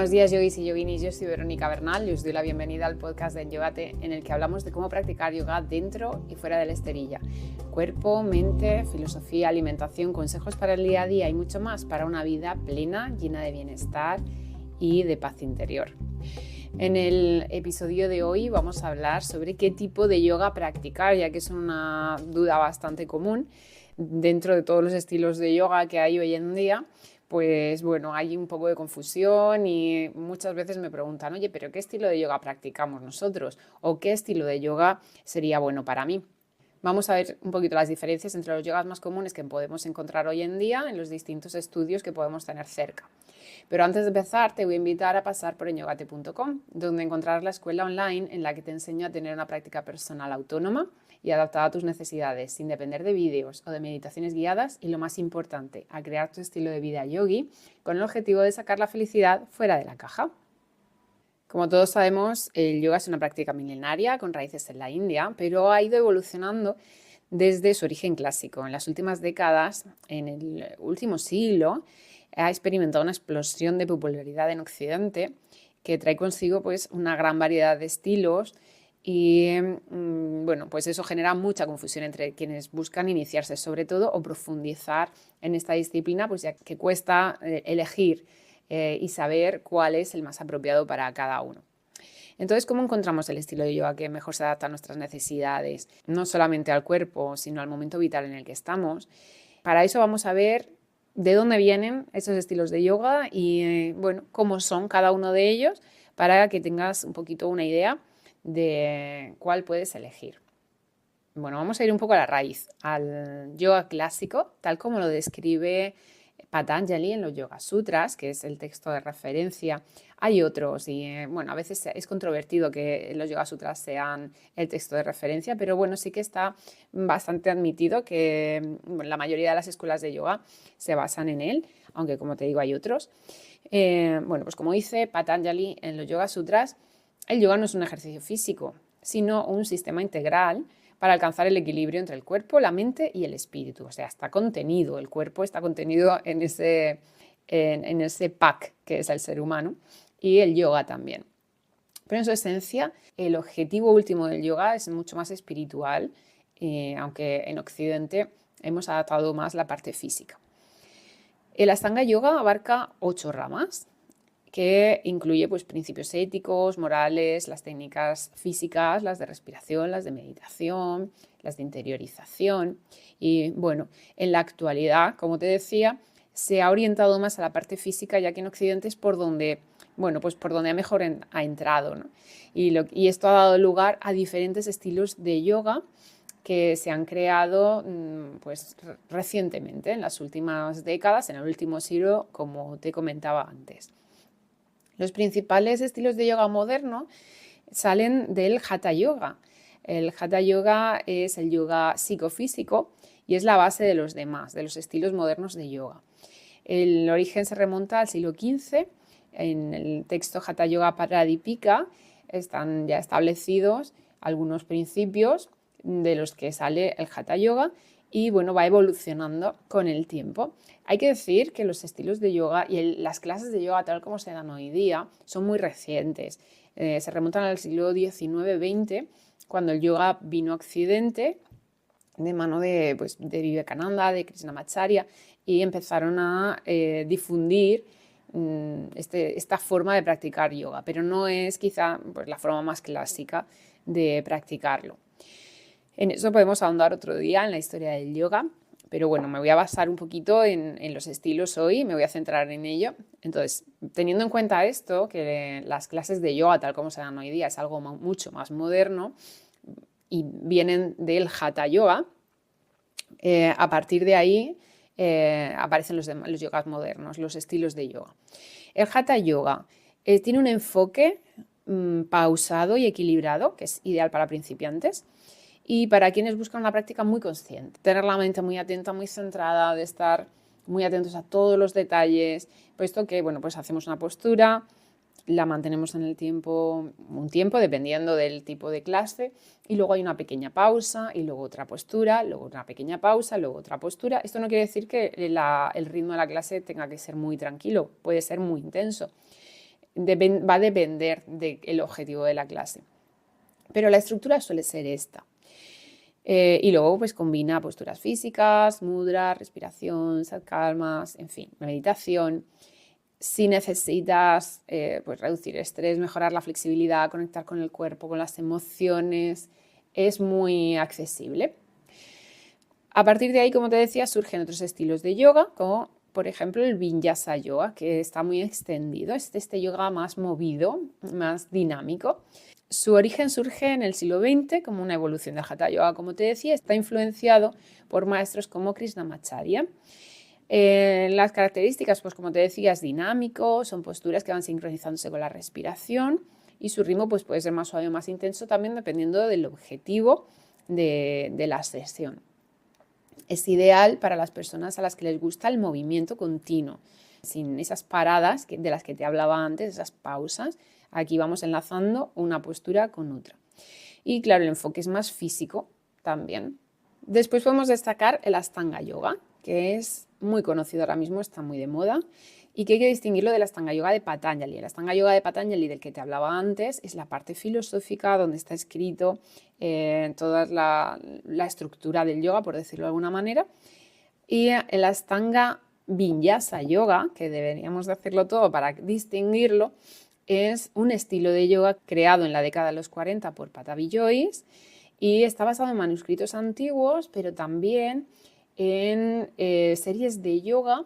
Buenos días, yogis y yoginis. Yo soy Verónica Bernal y os doy la bienvenida al podcast de Yogate, en el que hablamos de cómo practicar yoga dentro y fuera de la esterilla. Cuerpo, mente, filosofía, alimentación, consejos para el día a día y mucho más para una vida plena, llena de bienestar y de paz interior. En el episodio de hoy vamos a hablar sobre qué tipo de yoga practicar, ya que es una duda bastante común dentro de todos los estilos de yoga que hay hoy en día. Pues bueno, hay un poco de confusión y muchas veces me preguntan, oye, ¿pero qué estilo de yoga practicamos nosotros? ¿O qué estilo de yoga sería bueno para mí? Vamos a ver un poquito las diferencias entre los yogas más comunes que podemos encontrar hoy en día en los distintos estudios que podemos tener cerca. Pero antes de empezar, te voy a invitar a pasar por enyogate.com, donde encontrarás la escuela online en la que te enseño a tener una práctica personal autónoma y adaptada a tus necesidades, sin depender de vídeos o de meditaciones guiadas y, lo más importante, a crear tu estilo de vida yogi con el objetivo de sacar la felicidad fuera de la caja. Como todos sabemos, el yoga es una práctica milenaria con raíces en la India, pero ha ido evolucionando desde su origen clásico. En las últimas décadas, en el último siglo, ha experimentado una explosión de popularidad en Occidente que trae consigo pues, una gran variedad de estilos y bueno, pues eso genera mucha confusión entre quienes buscan iniciarse sobre todo o profundizar en esta disciplina, pues ya que cuesta elegir y saber cuál es el más apropiado para cada uno. Entonces, ¿cómo encontramos el estilo de yoga que mejor se adapta a nuestras necesidades? No solamente al cuerpo, sino al momento vital en el que estamos. Para eso vamos a ver de dónde vienen esos estilos de yoga y bueno, cómo son cada uno de ellos para que tengas un poquito una idea de cuál puedes elegir. Bueno, vamos a ir un poco a la raíz, al yoga clásico, tal como lo describe Patanjali en los Yoga Sutras, que es el texto de referencia. Hay otros y bueno, a veces es controvertido que los Yoga Sutras sean el texto de referencia, pero bueno, sí que está bastante admitido que la mayoría de las escuelas de yoga se basan en él, aunque como te digo hay otros. Bueno, pues como dice Patanjali en los Yoga Sutras, el yoga no es un ejercicio físico, sino un sistema integral para alcanzar el equilibrio entre el cuerpo, la mente y el espíritu. O sea, está contenido, el cuerpo está contenido en ese pack que es el ser humano y el yoga también. Pero en su esencia, el objetivo último del yoga es mucho más espiritual, aunque en Occidente hemos adaptado más la parte física. El Ashtanga Yoga abarca 8 ramas, que incluye pues, principios éticos, morales, las técnicas físicas, las de respiración, las de meditación, las de interiorización. Y bueno, en la actualidad, como te decía, se ha orientado más a la parte física, ya que en Occidente es por donde, bueno, pues por donde mejor ha entrado, ¿no? Y esto ha dado lugar a diferentes estilos de yoga que se han creado pues, recientemente, en las últimas décadas, en el último siglo, como te comentaba antes. Los principales estilos de yoga moderno salen del Hatha Yoga. El Hatha Yoga es el yoga psicofísico y es la base de los demás, de los estilos modernos de yoga. El origen se remonta al siglo XV. En el texto Hatha Yoga Pradipika están ya establecidos algunos principios de los que sale el Hatha Yoga y bueno, va evolucionando con el tiempo. Hay que decir que los estilos de yoga y las clases de yoga tal como se dan hoy día son muy recientes. Se remontan al siglo XIX-XX, cuando el yoga vino a Occidente de mano de Vivekananda, de Krishnamacharya, y empezaron a difundir esta forma de practicar yoga, pero no es quizá pues, la forma más clásica de practicarlo. En eso podemos ahondar otro día en la historia del yoga, pero bueno, me voy a basar un poquito en los estilos hoy, me voy a centrar en ello. Entonces, teniendo en cuenta esto, que las clases de yoga tal como se dan hoy día es algo mucho más moderno y vienen del Hatha Yoga, a partir de ahí aparecen los yogas modernos, los estilos de yoga. El Hatha Yoga tiene un enfoque pausado y equilibrado, que es ideal para principiantes. Y para quienes buscan una práctica muy consciente, tener la mente muy atenta, muy centrada, de estar muy atentos a todos los detalles, puesto que bueno, pues hacemos una postura, la mantenemos en el tiempo, un tiempo dependiendo del tipo de clase, y luego hay una pequeña pausa y luego otra postura, luego una pequeña pausa, luego otra postura. Esto no quiere decir que el ritmo de la clase tenga que ser muy tranquilo, puede ser muy intenso. va a depender del objetivo de la clase. Pero la estructura suele ser esta. Y luego pues combina posturas físicas, mudras, respiración, satkarmas, en fin, meditación. Si necesitas pues reducir estrés, mejorar la flexibilidad, conectar con el cuerpo, con las emociones, es muy accesible. A partir de ahí, como te decía, surgen otros estilos de yoga, como por ejemplo el Vinyasa Yoga, que está muy extendido. Es este yoga más movido, más dinámico. Su origen surge en el siglo XX como una evolución del Hatha Yoga, como te decía, está influenciado por maestros como Krishnamacharya. Las características, pues como te decía, es dinámico, son posturas que van sincronizándose con la respiración y su ritmo pues, puede ser más suave o más intenso también dependiendo del objetivo de la sesión. Es ideal para las personas a las que les gusta el movimiento continuo, sin esas paradas de las que te hablaba antes, esas pausas. Aquí vamos enlazando una postura con otra. Y claro, el enfoque es más físico también. Después podemos destacar el Ashtanga Yoga, que es muy conocido ahora mismo, está muy de moda, y que hay que distinguirlo del Ashtanga Yoga de Patanjali. El Ashtanga Yoga de Patanjali, del que te hablaba antes, es la parte filosófica donde está escrito toda la estructura del yoga, por decirlo de alguna manera. Y el Ashtanga Vinyasa Yoga, que deberíamos de hacerlo todo para distinguirlo, es un estilo de yoga creado en la década de los 40 por Patabi Jois y está basado en manuscritos antiguos, pero también en series de yoga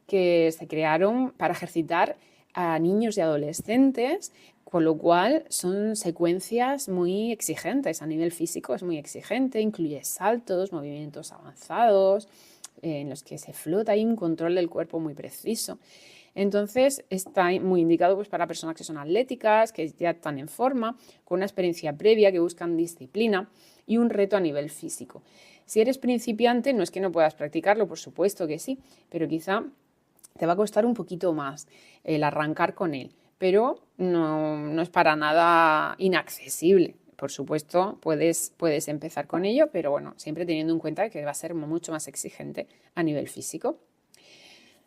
que se crearon para ejercitar a niños y adolescentes, con lo cual son secuencias muy exigentes a nivel físico, es muy exigente, incluye saltos, movimientos avanzados, en los que se flota, hay un control del cuerpo muy preciso. Entonces está muy indicado pues, para personas que son atléticas, que ya están en forma, con una experiencia previa, que buscan disciplina y un reto a nivel físico. Si eres principiante, no es que no puedas practicarlo, por supuesto que sí, pero quizá te va a costar un poquito más el arrancar con él, pero no es para nada inaccesible. Por supuesto, puedes empezar con ello, pero bueno, siempre teniendo en cuenta que va a ser mucho más exigente a nivel físico.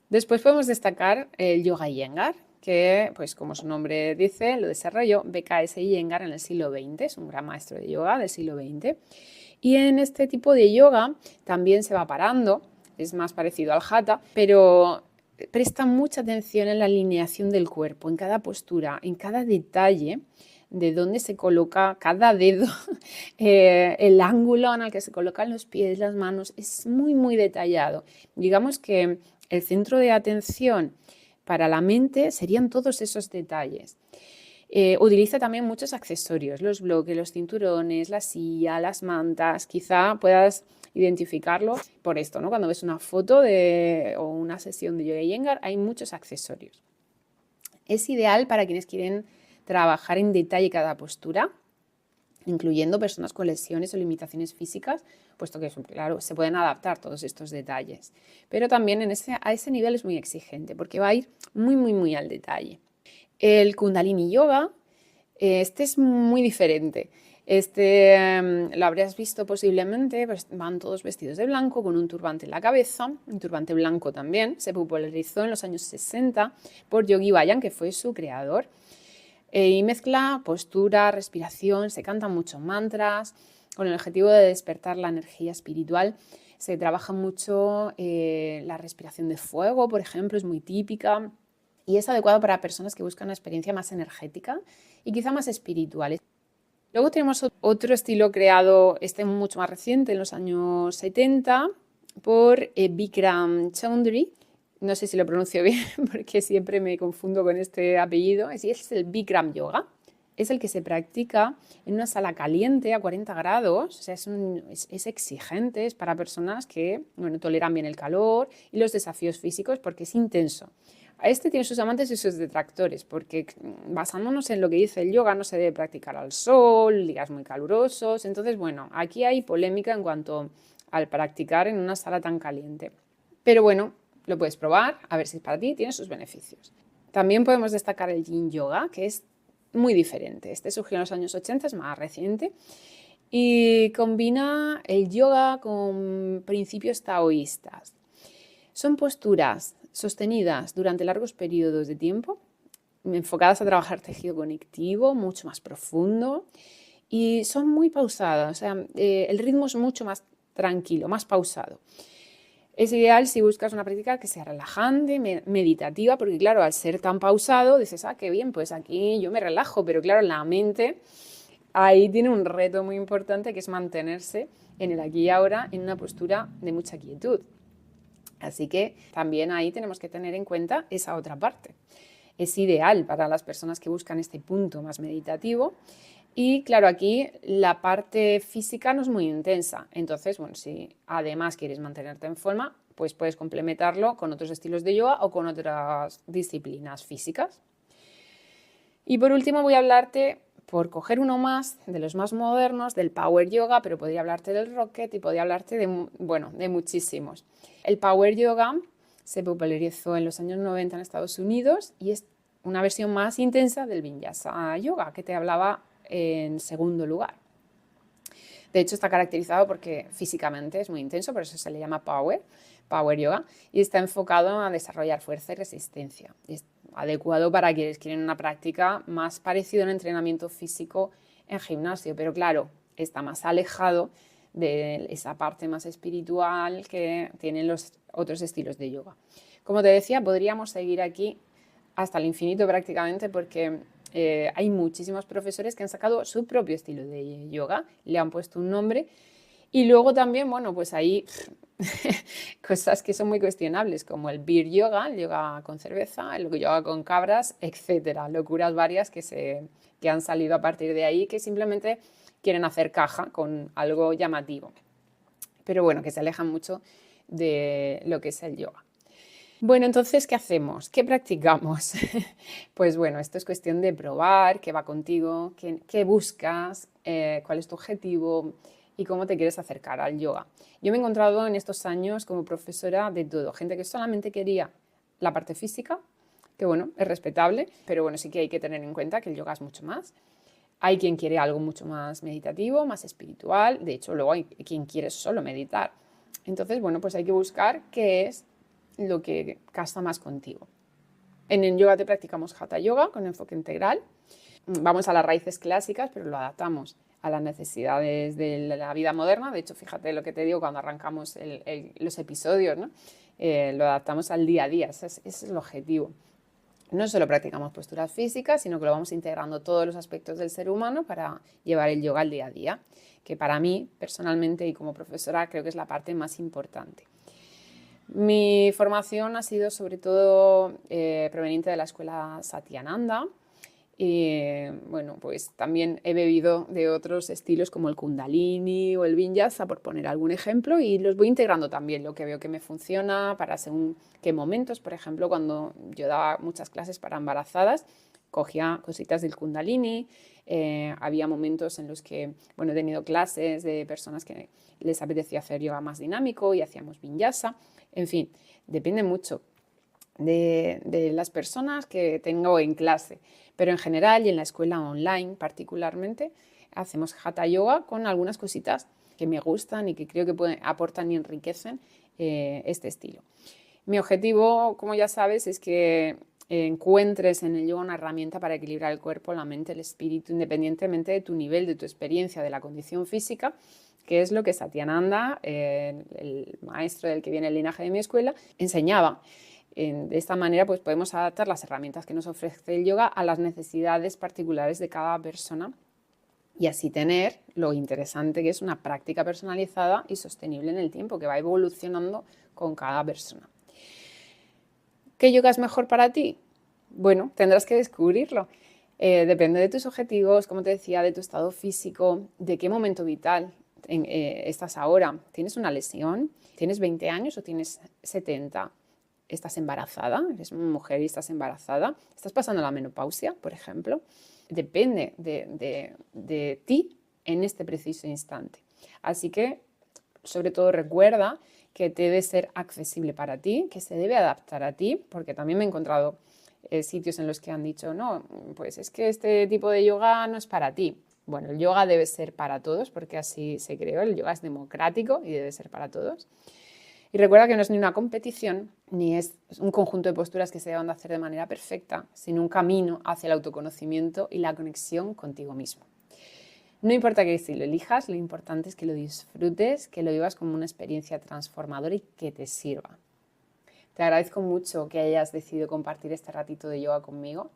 Después podemos destacar el Yoga Iyengar, que, pues como su nombre dice, lo desarrolló BKS Iyengar en el siglo XX, es un gran maestro de yoga del siglo XX. Y en este tipo de yoga también se va parando, es más parecido al Hatha, pero presta mucha atención en la alineación del cuerpo, en cada postura, en cada detalle de dónde se coloca cada dedo, el ángulo en el que se colocan los pies, las manos, es muy, muy detallado. Digamos que el centro de atención para la mente serían todos esos detalles. Utiliza también muchos accesorios, los bloques, los cinturones, la silla, las mantas. Quizá puedas identificarlo por esto, ¿no? Cuando ves una foto o una sesión de Yoga Iyengar, hay muchos accesorios. Es ideal para quienes quieren trabajar en detalle cada postura, incluyendo personas con lesiones o limitaciones físicas, puesto que, claro, se pueden adaptar todos estos detalles. Pero también a ese nivel es muy exigente, porque va a ir muy, muy, muy al detalle. El Kundalini Yoga, este es muy diferente. Lo habrías visto posiblemente, pues van todos vestidos de blanco, con un turbante en la cabeza, un turbante blanco también. Se popularizó en los años 60 por Yogi Bhajan, que fue su creador. Y mezcla postura, respiración, se cantan muchos mantras con el objetivo de despertar la energía espiritual. Se trabaja mucho la respiración de fuego, por ejemplo, es muy típica y es adecuado para personas que buscan una experiencia más energética y quizá más espiritual. Luego tenemos otro estilo creado, mucho más reciente, en los años 70, por Bikram Choudhury. No sé si lo pronuncio bien porque siempre me confundo con este apellido. Es el Bikram Yoga. Es el que se practica en una sala caliente a 40 grados. O sea, es exigente, es para personas que toleran bien el calor y los desafíos físicos porque es intenso. Tiene sus amantes y sus detractores, porque basándonos en lo que dice el yoga, no se debe practicar al sol, días muy calurosos. Entonces, bueno, aquí hay polémica en cuanto al practicar en una sala tan caliente. Pero bueno, lo puedes probar, a ver si es para ti, tiene sus beneficios. También podemos destacar el Yin Yoga, que es muy diferente. Surgió en los años 80, es más reciente, y combina el yoga con principios taoístas. Son posturas sostenidas durante largos periodos de tiempo, enfocadas a trabajar tejido conectivo, mucho más profundo, y son muy pausadas, o sea, el ritmo es mucho más tranquilo, más pausado. Es ideal si buscas una práctica que sea relajante, meditativa, porque claro, al ser tan pausado, dices, qué bien, pues aquí yo me relajo, pero claro, la mente ahí tiene un reto muy importante que es mantenerse en el aquí y ahora en una postura de mucha quietud. Así que también ahí tenemos que tener en cuenta esa otra parte. Es ideal para las personas que buscan este punto más meditativo. Y claro, aquí la parte física no es muy intensa. Entonces, bueno, si además quieres mantenerte en forma, pues puedes complementarlo con otros estilos de yoga o con otras disciplinas físicas. Y por último voy a hablarte, por coger uno más, de los más modernos, del Power Yoga, pero podría hablarte del Rocket y podría hablarte de muchísimos. El Power Yoga se popularizó en los años 90 en Estados Unidos y es una versión más intensa del Vinyasa Yoga, que te hablaba en segundo lugar. De hecho, está caracterizado porque físicamente es muy intenso, por eso se le llama Power Yoga, y está enfocado a desarrollar fuerza y resistencia. Es adecuado para quienes quieren una práctica más parecida a un entrenamiento físico en gimnasio, pero claro, está más alejado de esa parte más espiritual que tienen los otros estilos de yoga. Como te decía, podríamos seguir aquí hasta el infinito prácticamente porque hay muchísimos profesores que han sacado su propio estilo de yoga, le han puesto un nombre y luego también, bueno, pues hay cosas que son muy cuestionables como el beer yoga, el yoga con cerveza, el yoga con cabras, etcétera, locuras varias que han salido a partir de ahí que simplemente quieren hacer caja con algo llamativo, pero bueno, que se alejan mucho de lo que es el yoga. Bueno, entonces, ¿qué hacemos? ¿Qué practicamos? Pues bueno, esto es cuestión de probar, qué va contigo, qué buscas, cuál es tu objetivo y cómo te quieres acercar al yoga. Yo me he encontrado en estos años como profesora de todo, gente que solamente quería la parte física, que bueno, es respetable, pero bueno, sí que hay que tener en cuenta que el yoga es mucho más. Hay quien quiere algo mucho más meditativo, más espiritual, de hecho luego hay quien quiere solo meditar. Entonces, bueno, pues hay que buscar qué es lo que casa más contigo. En el yoga te practicamos Hatha Yoga con enfoque integral. Vamos a las raíces clásicas, pero lo adaptamos a las necesidades de la vida moderna. De hecho, fíjate lo que te digo cuando arrancamos los episodios, ¿no? Lo adaptamos al día a día, ese es el objetivo. No solo practicamos posturas físicas, sino que lo vamos integrando todos los aspectos del ser humano para llevar el yoga al día a día, que para mí, personalmente y como profesora, creo que es la parte más importante. Mi formación ha sido sobre todo proveniente de la escuela Satyananda y bueno, pues también he bebido de otros estilos como el Kundalini o el Vinyasa, por poner algún ejemplo, y los voy integrando también, lo que veo que me funciona para según qué momentos. Por ejemplo, cuando yo daba muchas clases para embarazadas, cogía cositas del Kundalini, había momentos en los que, bueno, he tenido clases de personas que les apetecía hacer yoga más dinámico y hacíamos Vinyasa. En fin, depende mucho de las personas que tengo en clase, pero en general y en la escuela online particularmente hacemos Hatha Yoga con algunas cositas que me gustan y que creo que aportan y enriquecen este estilo. Mi objetivo, como ya sabes, es que encuentres en el yoga una herramienta para equilibrar el cuerpo, la mente, el espíritu, independientemente de tu nivel, de tu experiencia, de la condición física, que es lo que Satyananda, el maestro del que viene el linaje de mi escuela, enseñaba. De esta manera pues podemos adaptar las herramientas que nos ofrece el yoga a las necesidades particulares de cada persona y así tener lo interesante que es una práctica personalizada y sostenible en el tiempo, que va evolucionando con cada persona. ¿Qué yoga es mejor para ti? Bueno, tendrás que descubrirlo. Depende de tus objetivos, como te decía, de tu estado físico, de qué momento vital estás ahora. ¿Tienes una lesión? ¿Tienes 20 años o tienes 70? ¿Estás embarazada? ¿Eres mujer y estás embarazada? ¿Estás pasando la menopausia, por ejemplo? Depende de ti en este preciso instante. Así que, sobre todo, recuerda que debe ser accesible para ti, que se debe adaptar a ti, porque también me he encontrado sitios en los que han dicho, no, pues es que este tipo de yoga no es para ti. Bueno, el yoga debe ser para todos, porque así se creó, el yoga es democrático y debe ser para todos. Y recuerda que no es ni una competición, ni es un conjunto de posturas que se deban de hacer de manera perfecta, sino un camino hacia el autoconocimiento y la conexión contigo mismo. No importa qué estilo elijas, lo importante es que lo disfrutes, que lo vivas como una experiencia transformadora y que te sirva. Te agradezco mucho que hayas decidido compartir este ratito de yoga conmigo.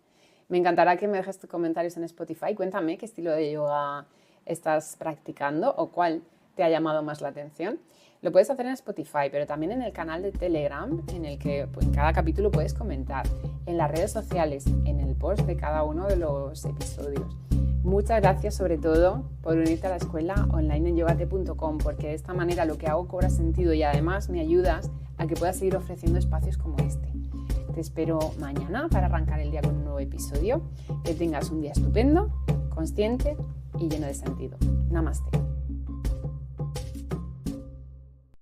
Me encantará que me dejes tus comentarios en Spotify. Cuéntame qué estilo de yoga estás practicando o cuál te ha llamado más la atención. Lo puedes hacer en Spotify, pero también en el canal de Telegram, en el que en cada capítulo puedes comentar, en las redes sociales, en el post de cada uno de los episodios. Muchas gracias sobre todo por unirte a la escuela online en yogate.com, porque de esta manera lo que hago cobra sentido y además me ayudas a que pueda seguir ofreciendo espacios como este. Te espero mañana para arrancar el día con un nuevo episodio. Que tengas un día estupendo, consciente y lleno de sentido. Namaste.